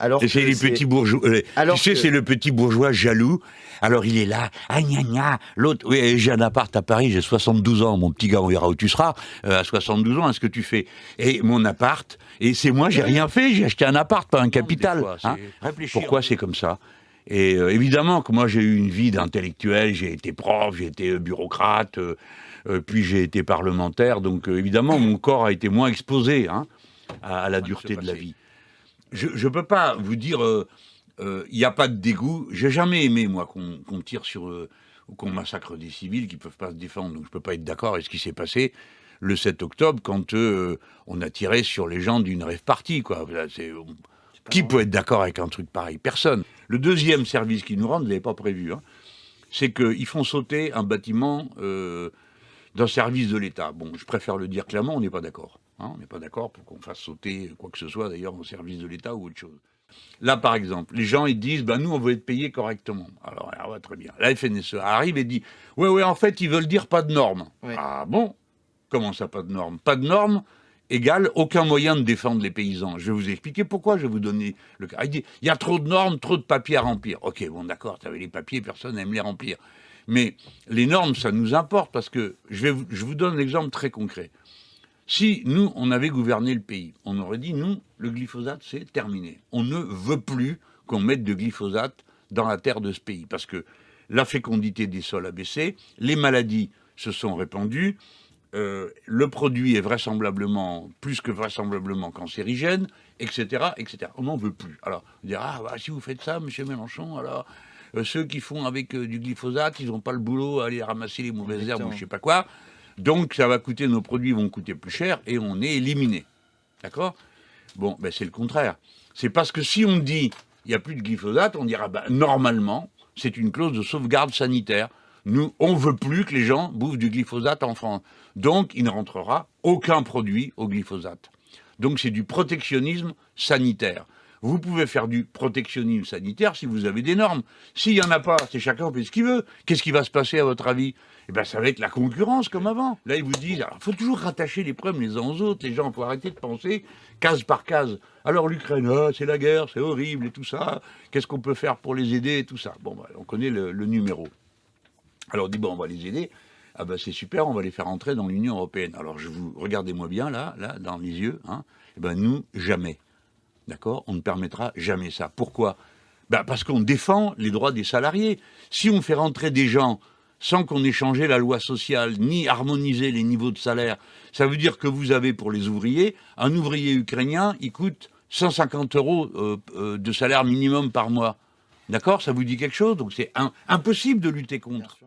Alors Et c'est que les c'est... petits bourgeois. Alors Tu sais, que... c'est le petit bourgeois jaloux. Alors il est là, ah gna gna, l'autre, oui, j'ai un appart à Paris, j'ai 72 ans, mon petit gars, on verra où tu seras, à 72 ans, est-ce que tu fais? Et mon appart, et c'est moi, j'ai rien fait, j'ai acheté un appart, pas un capital. Hein. Pourquoi c'est comme ça? Et évidemment que moi j'ai eu une vie d'intellectuel, j'ai été prof, j'ai été bureaucrate, puis j'ai été parlementaire, donc évidemment mon corps a été moins exposé hein, à la dureté de la vie. Je ne peux pas vous dire, il n'y a pas de dégoût. J'ai jamais aimé, moi, qu'on tire sur, ou qu'on massacre des civils qui ne peuvent pas se défendre. Donc je ne peux pas être d'accord avec ce qui s'est passé le 7 octobre quand on a tiré sur les gens d'une rave party, quoi. Là, qui peut être d'accord avec un truc pareil? Personne. Le deuxième service qu'ils nous rendent, vous n'avez pas prévu, hein, c'est qu'ils font sauter un bâtiment d'un service de l'État. Bon, je préfère le dire clairement, on n'est pas d'accord. Hein, on n'est pas d'accord pour qu'on fasse sauter quoi que ce soit, d'ailleurs, au service de l'État ou autre chose. Là, par exemple, les gens, ils disent, ben, nous, on veut être payés correctement. Alors, ouais, très bien. La FNSE arrive et dit, ouais, en fait, ils veulent dire pas de normes. Oui. Ah bon? Comment ça, pas de normes? Pas de normes égale aucun moyen de défendre les paysans. Je vais vous expliquer pourquoi, je vais vous donner le cas. Il dit, il y a trop de normes, trop de papiers à remplir. Ok, bon, d'accord, tu avais les papiers, personne n'aime les remplir. Mais les normes, ça nous importe parce que, je vous donne un exemple très concret. Si nous, on avait gouverné le pays, on aurait dit, nous, le glyphosate, c'est terminé. On ne veut plus qu'on mette de glyphosate dans la terre de ce pays, parce que la fécondité des sols a baissé, les maladies se sont répandues, le produit est vraisemblablement, plus que vraisemblablement cancérigène, etc., etc. On n'en veut plus. Alors, on dira, ah, bah, si vous faites ça, monsieur Mélenchon, alors, ceux qui font avec du glyphosate, ils n'ont pas le boulot à aller ramasser les mauvaises herbes ou je sais pas quoi. Donc, ça va coûter, nos produits vont coûter plus cher et on est éliminé. D'accord? Bon, ben c'est le contraire. C'est parce que si on dit il n'y a plus de glyphosate, on dira ben, normalement, c'est une clause de sauvegarde sanitaire. Nous, on ne veut plus que les gens bouffent du glyphosate en France. Donc, il ne rentrera aucun produit au glyphosate. Donc, c'est du protectionnisme sanitaire. Vous pouvez faire du protectionnisme sanitaire si vous avez des normes. S'il n'y en a pas, c'est chacun fait ce qu'il veut. Qu'est-ce qui va se passer à votre avis? Eh bien, ça va être la concurrence comme avant. Là, ils vous disent, alors, il faut toujours rattacher les problèmes les uns aux autres. Les gens, il faut arrêter de penser case par case. Alors, l'Ukraine, oh, c'est la guerre, c'est horrible et tout ça. Qu'est-ce qu'on peut faire pour les aider et tout ça? Bon, bah, on connaît le numéro. Alors, on dit, bon, on va les aider. Ah ben, c'est super, on va les faire entrer dans l'Union européenne. Alors, regardez-moi bien, là, dans les yeux. Hein. Eh ben, nous, jamais. D'accord? On ne permettra jamais ça. Pourquoi? Ben parce qu'on défend les droits des salariés. Si on fait rentrer des gens sans qu'on ait changé la loi sociale, ni harmonisé les niveaux de salaire, ça veut dire que vous avez pour les ouvriers, un ouvrier ukrainien, il coûte 150 € de salaire minimum par mois. D'accord? Ça vous dit quelque chose? Donc c'est impossible de lutter contre.